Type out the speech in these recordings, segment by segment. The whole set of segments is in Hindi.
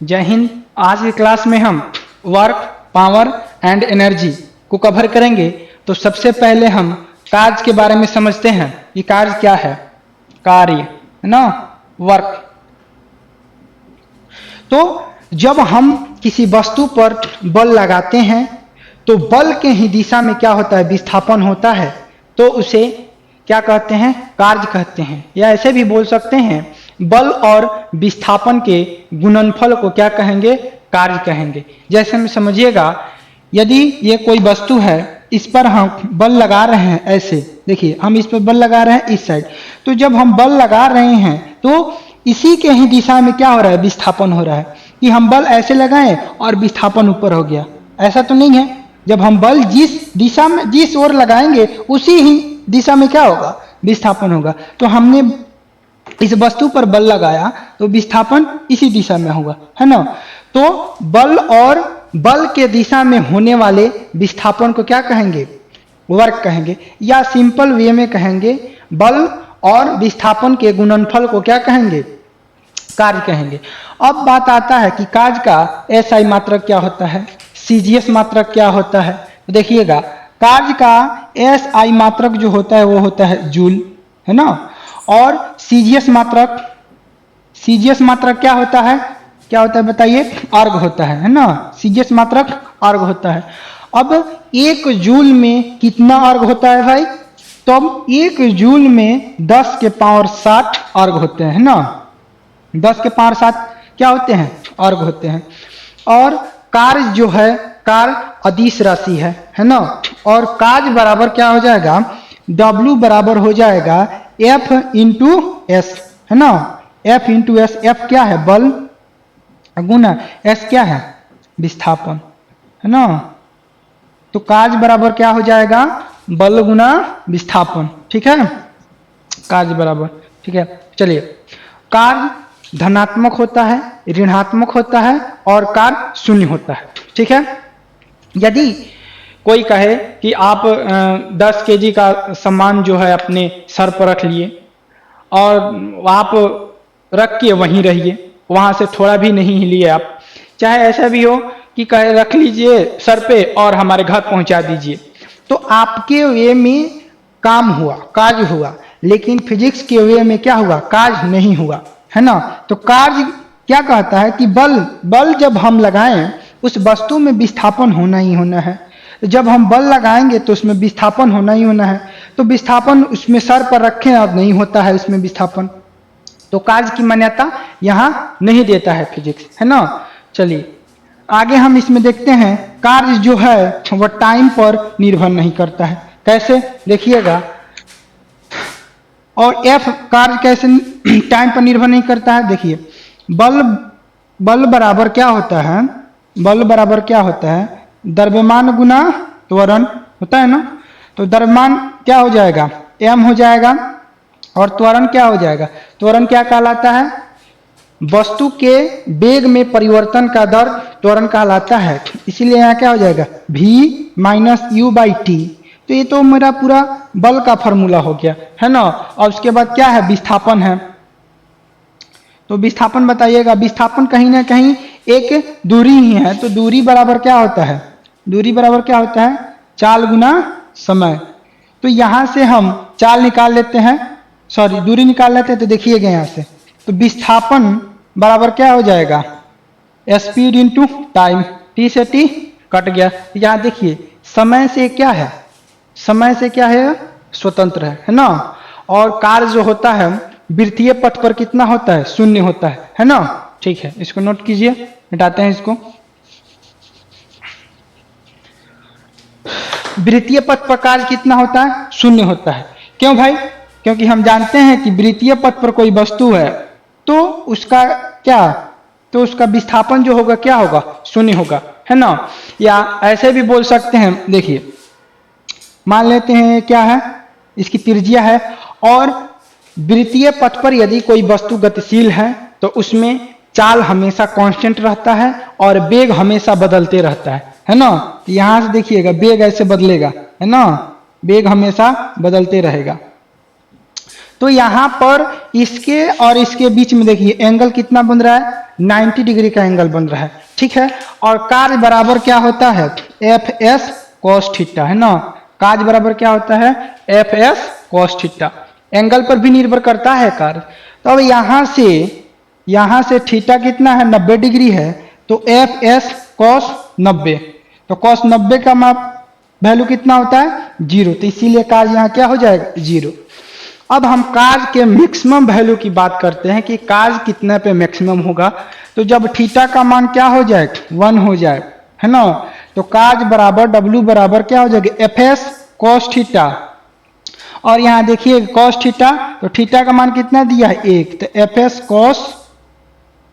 जय हिंद। आज की क्लास में हम वर्क, पावर एंड एनर्जी को कवर करेंगे। तो सबसे पहले हम कार्य के बारे में समझते हैं कि कार्य क्या है। कार्य है ना, वर्क। तो जब हम किसी वस्तु पर बल लगाते हैं तो बल के ही दिशा में क्या होता है, विस्थापन होता है। तो उसे क्या कहते हैं, कार्य कहते हैं। या ऐसे भी बोल सकते हैं, बल और विस्थापन के गुणनफल को क्या कहेंगे, कार्य कहेंगे। जैसे में समझिएगा, यदि ये कोई वस्तु है, इस पर हम बल लगा रहे हैं, ऐसे देखिए हम इस पर बल लगा रहे हैं इस साइड। तो जब हम बल लगा रहे हैं तो इसी के ही दिशा में क्या हो रहा है, विस्थापन हो रहा है। कि हम बल ऐसे लगाएं और विस्थापन ऊपर हो गया, ऐसा तो नहीं है। जब हम बल जिस दिशा में, जिस ओर लगाएंगे उसी ही दिशा में क्या होगा, विस्थापन होगा। तो हमने इस वस्तु पर बल लगाया तो विस्थापन इसी दिशा में होगा, है ना। तो बल और बल के दिशा में होने वाले विस्थापन को क्या कहेंगे, वर्क कहेंगे। या सिंपल वे में कहेंगे, बल और विस्थापन के गुणनफल को क्या कहेंगे, कार्य कहेंगे। अब बात आता है कि कार्य का एसआई मात्रक क्या होता है, सीजीएस मात्रक क्या होता है। तो देखिएगा, कार्य का एसआई मात्रक जो होता है वो होता है जूल, है ना। और सीजीएस मात्रक क्या होता है, क्या होता है बताइए, अर्ग होता है ना। सीजीएस मात्रक अर्ग होता है। अब एक जूल में कितना अर्ग होता है भाई, तो अब एक जूल में 10 के पावर 60 अर्ग होते हैं ना। 10 के पावर 7 क्या होते हैं, अर्ग होते हैं। और कार्य जो है, कार्य अदिश राशि है ना। और कार्य बराबर क्या हो जाएगा, W बराबर हो जाएगा F इंटू एस, है ना। F इंटू एस, F क्या है, बल, गुना S क्या है, विस्थापन, है ना। तो कार्य बराबर क्या हो जाएगा, बल गुना विस्थापन, ठीक है। कार्य बराबर, ठीक है। चलिए, कार्य धनात्मक होता है, ऋणात्मक होता है और कार्य शून्य होता है, ठीक है। यदि कोई कहे कि आप 10 केजी का सामान जो है अपने सर पर रख लिए और आप रख के वहीं रहिए, वहां से थोड़ा भी नहीं हिलिए आप। चाहे ऐसा भी हो कि कहे रख लीजिए सर पे और हमारे घर पहुंचा दीजिए, तो आपके वे में काम हुआ, कार्य हुआ। लेकिन फिजिक्स के वे में क्या हुआ, कार्य नहीं हुआ, है ना। तो कार्य क्या कहता है कि बल जब हम लगाएं उस वस्तु में विस्थापन होना ही होना है। जब हम बल लगाएंगे तो उसमें विस्थापन होना ही होना है। तो विस्थापन उसमें सर पर रखें और नहीं होता है उसमें विस्थापन, तो कार्य की मान्यता यहां नहीं देता है फिजिक्स, है ना। चलिए आगे हम इसमें देखते हैं, कार्य जो है वह टाइम पर निर्भर नहीं करता है। कैसे, देखिएगा। और एफ कार्य कैसे टाइम पर निर्भर नहीं करता है, देखिए। बल बराबर क्या होता है, बल बराबर क्या होता है, द्रव्यमान गुना त्वरण होता है ना। तो द्रव्यमान क्या हो जाएगा, m हो जाएगा। और त्वरण क्या हो जाएगा, त्वरण क्या कहलाता है, वस्तु के वेग में परिवर्तन का दर त्वरण कहलाता है। इसीलिए यहाँ क्या हो जाएगा, v minus you by T. तो ये तो मेरा पूरा बल का फॉर्मूला हो गया, है ना। और उसके बाद क्या है, विस्थापन है। तो विस्थापन बताइएगा, विस्थापन कहीं ना कहीं एक दूरी ही है। तो दूरी बराबर क्या होता है, दूरी बराबर क्या होता है, चाल गुना समय। तो यहां से हम चाल निकाल लेते हैं, सॉरी दूरी निकाल लेते हैं। तो देखिएगा यहां से, तो विस्थापन बराबर क्या हो जाएगा, स्पीड इंटू टाइम, टी से टी कट गया। यहां देखिए, समय से क्या है, समय से क्या है, स्वतंत्र है ना। और कार्य जो होता है वृत्तीय पथ पर कितना होता है, शून्य होता है ना। ठीक है, इसको नोट कीजिए, मिटाते हैं इसको। वृत्तीय पथ पर कार्य कितना होता है, शून्य होता है। क्यों भाई, क्योंकि हम जानते हैं कि वृत्तीय पथ पर कोई वस्तु है तो उसका क्या, तो उसका विस्थापन जो होगा क्या होगा, शून्य होगा, है ना। या ऐसे भी बोल सकते हैं, देखिए मान लेते हैं क्या है, इसकी त्रिज्या है और वृत्तीय पथ पर यदि कोई वस्तु गतिशील है तो उसमें चाल हमेशा कांस्टेंट रहता है और वेग हमेशा बदलते रहता है ना। यहां से देखिएगा वेग ऐसे बदलेगा, है ना, वेग हमेशा बदलते रहेगा। तो यहाँ पर इसके और इसके बीच में देखिए एंगल कितना बन रहा है, 90 डिग्री का एंगल बन रहा है, ठीक है। और कार्य बराबर क्या होता है, एफ एस कॉस थीटा, है ना। कार्य बराबर क्या होता है, F S cos theta. Angle पर भी निर्भर करता है कार्य। तो अब यहाँ से थीटा कितना है, 90 डिग्री है, तो एफ एस कॉस 90, तो कॉस 90 का माप वैल्यू कितना होता है, 0, तो इसीलिए कार्य यहाँ क्या हो जाएगा, 0। अब हम कार्य के मैक्सिमम वैल्यू की बात करते हैं कि कार्य कितने पे मैक्सिमम होगा। तो जब थीटा का मान क्या हो जाए, 1 हो जाए, है ना, तो कार्य बराबर W बराबर क्या हो जाएगा, एफ एस कॉस थीटा। और यहाँ देखिए कॉस थीटा, तो थीटा का मान कितना दिया है, 1, तो एफ एस कॉस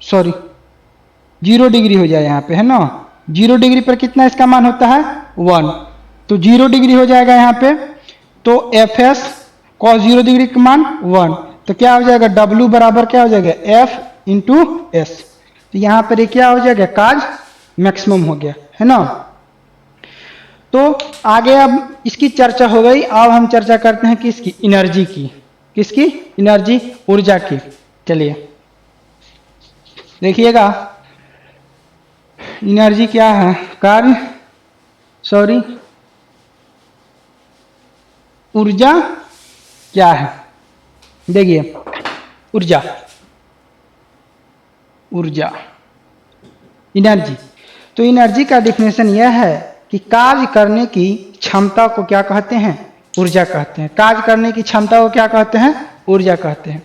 0 डिग्री हो जाए यहाँ पे, है ना। 0 डिग्री पर कितना इसका मान होता है, 1, तो 0 डिग्री हो जाएगा यहाँ पे। तो एफ एस कॉस 0 डिग्री का मान 1, तो क्या हो जाएगा, W बराबर क्या हो जाएगा, F इंटू एस। तो यहाँ पर ये क्या हो जाएगा, कार्य मैक्सिमम हो गया, है ना। तो आगे अब इसकी चर्चा हो गई। अब हम चर्चा करते हैं किसकी, एनर्जी की। किसकी, एनर्जी, ऊर्जा की। चलिए देखिएगा एनर्जी क्या है, ऊर्जा क्या है। देखिए ऊर्जा एनर्जी, तो एनर्जी का डिफिनेशन यह है कि कार्य करने की क्षमता को क्या कहते हैं, ऊर्जा कहते हैं। कार्य करने की क्षमता को क्या कहते हैं, ऊर्जा कहते हैं।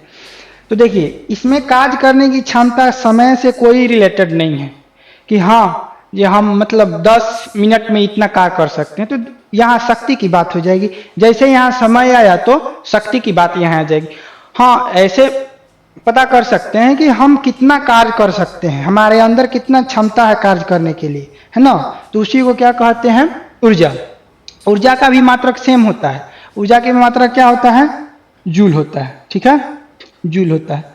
तो देखिए इसमें कार्य करने की क्षमता समय से कोई रिलेटेड नहीं है कि हाँ ये हम मतलब 10 मिनट में इतना कार्य कर सकते हैं, तो यहाँ शक्ति की बात हो जाएगी। जैसे यहाँ समय आया तो शक्ति की बात यहाँ आ जाएगी। हाँ ऐसे पता कर सकते हैं कि हम कितना कार्य कर सकते हैं, हमारे अंदर कितना क्षमता है कार्य करने के लिए, है ना। तो उसी को क्या कहते हैं, ऊर्जा। ऊर्जा का भी मात्रक सेम होता है। ऊर्जा की मात्रक क्या होता है, जूल होता है, ठीक है, जूल होता है।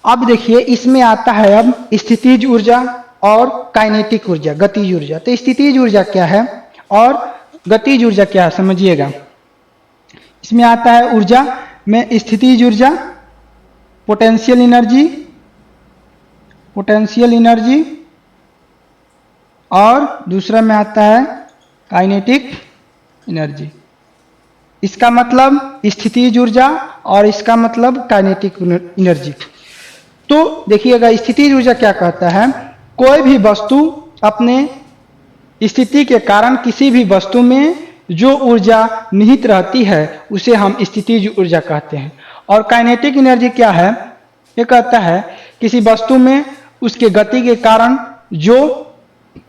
अब देखिए इसमें आता है अब स्थितिज ऊर्जा और काइनेटिक ऊर्जा, गतिज ऊर्जा। तो स्थितिज ऊर्जा क्या है और गतिज ऊर्जा क्या है, समझिएगा। इसमें आता है ऊर्जा में स्थितिज ऊर्जा, पोटेंशियल एनर्जी, और दूसरा में आता है काइनेटिक एनर्जी। इसका मतलब स्थितिज ऊर्जा और इसका मतलब काइनेटिक एनर्जी। तो देखिएगा स्थितिज ऊर्जा क्या कहता है, कोई भी वस्तु अपने स्थिति के कारण किसी भी वस्तु में जो ऊर्जा निहित रहती है उसे हम स्थितिज ऊर्जा कहते हैं। और काइनेटिक एनर्जी क्या है, ये कहता है किसी वस्तु में उसके गति के कारण जो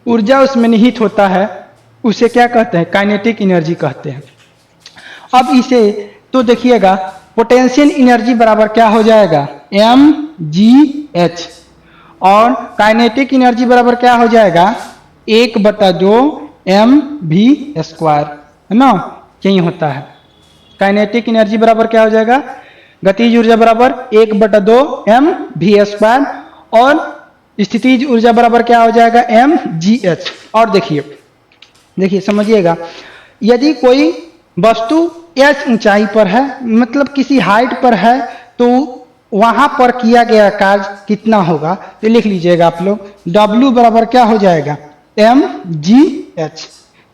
ऊर्जा उसमें निहित होता है उसे क्या कहते हैं, काइनेटिक एनर्जी कहते हैं। अब इसे तो देखिएगा पोटेंशियल एनर्जी बराबर क्या हो जाएगा, mgh, और काइनेटिक एनर्जी बराबर क्या हो जाएगा, 1/2 mv², है ना, यही होता है। काइनेटिक एनर्जी बराबर क्या हो जाएगा, गतिज ऊर्जा बराबर 1/2 mv², और स्थितिज ऊर्जा बराबर क्या हो जाएगा, mgh। और देखिए समझिएगा, यदि कोई वस्तु h ऊंचाई पर है, मतलब किसी हाइट पर है, तो वहां पर किया गया कार्य कितना होगा, तो लिख लीजिएगा आप लोग, W बराबर क्या हो जाएगा, mgh।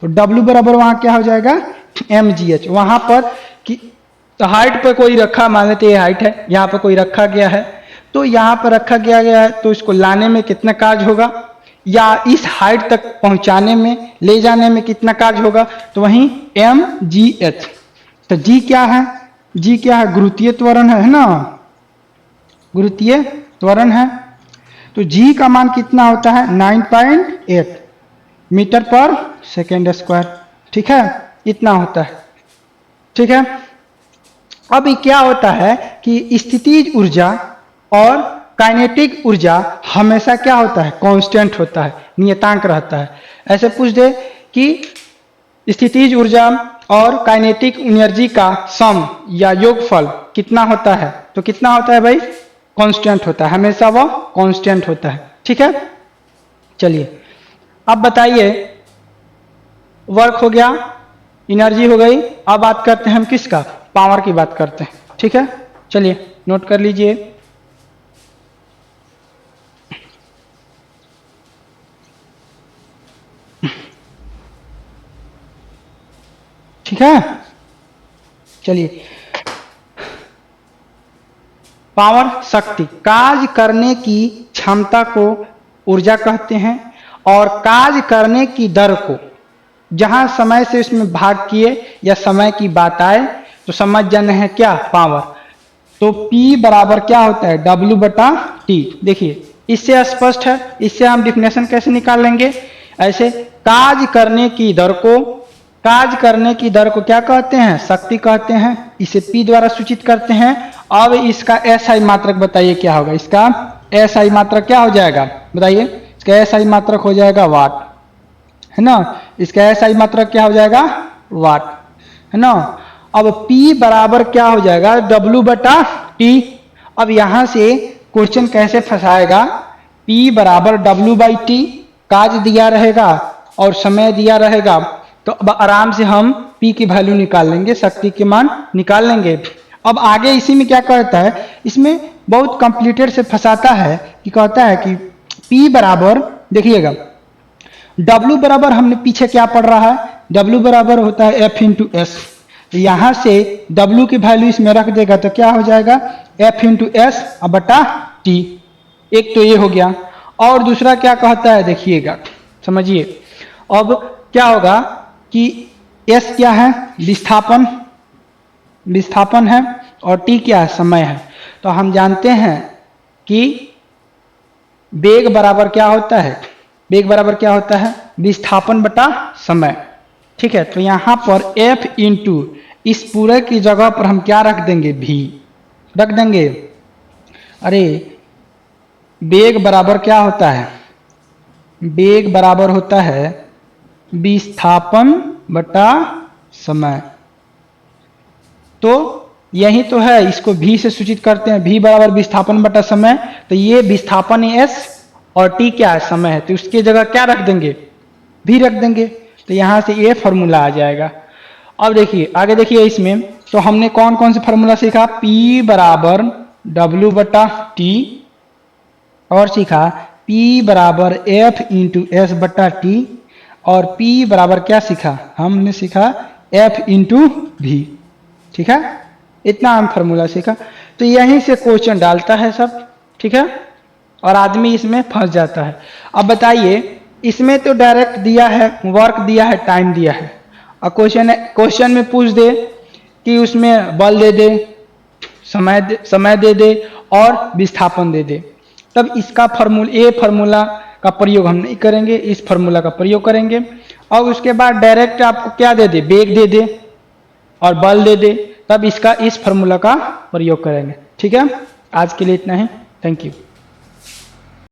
तो W बराबर वहां क्या हो जाएगा, mgh। वहां पर कि तो हाइट पर कोई रखा, मान लेते ये हाइट है, यहाँ पर कोई रखा गया है, तो यहाँ पर रखा गया है, तो इसको लाने में कितना कार्य होगा, या इस हाइट तक पहुंचाने में, ले जाने में कितना कार्य होगा, तो वहीं mgh। तो G क्या है, G क्या है, गुरुत्वीय त्वरण है ना, गुरुत्वीय त्वरण है। तो G का मान कितना होता है, 9.8 मीटर पर सेकेंड स्क्वायर, ठीक है, इतना होता है, ठीक है। अब क्या होता है कि स्थितिज ऊर्जा और काइनेटिक ऊर्जा हमेशा क्या होता है, कांस्टेंट होता है, नियतांक रहता है। ऐसे पूछ दे कि स्थितिज ऊर्जा और काइनेटिक एनर्जी का सम या योगफल कितना होता है, तो कितना होता है भाई, कांस्टेंट होता है, हमेशा वो कांस्टेंट होता है, ठीक है। चलिए अब बताइए, वर्क हो गया, एनर्जी हो गई, अब बात करते हैं हम किसका, पावर की बात करते हैं, ठीक है। चलिए नोट कर लीजिए। ठीक है, चलिए पावर शक्ति, कार्य करने की क्षमता को ऊर्जा कहते हैं, और कार्य करने की दर को, जहां समय से इसमें भाग किए या समय की बात आए तो समझ जाना है क्या, पावर। तो P बराबर क्या होता है, W बटा T। देखिए इससे स्पष्ट है, इससे हम डिफिनेशन कैसे निकाल लेंगे, ऐसे कार्य करने की दर को, कार्य करने की दर को क्या कहते हैं, शक्ति कहते हैं, इसे P द्वारा सूचित करते हैं। अब इसका SI मात्रक बताइए क्या होगा, इसका SI मात्रक क्या हो जाएगा बताइए, इसका SI मात्रक हो जाएगा वाट, है ना, इसका SI मात्रक क्या हो जाएगा वाट, है ना। अब P बराबर क्या हो जाएगा, W बटा T। अब यहां से क्वेश्चन कैसे फंसाएगा, P बराबर W बाई T, कार्य दिया रहेगा और समय दिया रहेगा, तो अब आराम से हम P की वैल्यू निकाल लेंगे, शक्ति के मान निकाल लेंगे। अब आगे इसी में क्या कहता है, इसमें बहुत कॉम्प्लिकेटेड से फंसाता है कि कहता है कि P बराबर, देखिएगा W बराबर हमने पीछे क्या पढ़ रहा है, W बराबर होता है F इंटू एस। यहां से W की वैल्यू इसमें रख देगा तो क्या हो जाएगा F इंटू एस बटा T। एक तो ये हो गया, और दूसरा क्या कहता है देखिएगा, समझिए। अब क्या होगा कि S क्या है, विस्थापन, विस्थापन है, और T क्या है, समय है। तो हम जानते हैं कि वेग बराबर क्या होता है, वेग बराबर क्या होता है, विस्थापन बटा समय। ठीक है, तो यहां पर F इंटू इस पूरे की जगह पर हम क्या रख देंगे, V रख देंगे। अरे वेग बराबर क्या होता है, वेग बराबर होता है विस्थापन बटा समय। तो यही तो है, इसको V से सूचित करते हैं, V बराबर विस्थापन बटा समय। तो ये विस्थापन है S और T क्या है, समय है, तो उसकी जगह क्या रख देंगे, V रख देंगे। तो यहां से ये फॉर्मूला आ जाएगा। अब देखिए आगे, देखिए इसमें तो हमने कौन कौन से फॉर्मूला सीखा, P बराबर W बटा T, और सीखा P बराबर F इंटू एस बटा T, और P बराबर क्या सीखा, हमने सीखा F इंटू V। ठीक है, इतना हम फॉर्मूला सीखा। तो यहीं से क्वेश्चन डालता है सब, ठीक है, और आदमी इसमें फंस जाता है। अब बताइए, इसमें तो डायरेक्ट दिया है, वर्क दिया है, टाइम दिया है, और क्वेश्चन में पूछ दे कि उसमें बल दे दे, समय दे दे और विस्थापन दे दे, तब इसका फार्मूला का प्रयोग हम नहीं करेंगे, इस फार्मूला का प्रयोग करेंगे। और उसके बाद डायरेक्ट आपको क्या दे दे, वेग दे दे और बल दे दे, तब इसका इस फार्मूला का प्रयोग करेंगे। ठीक है, आज के लिए इतना ही, थैंक यू।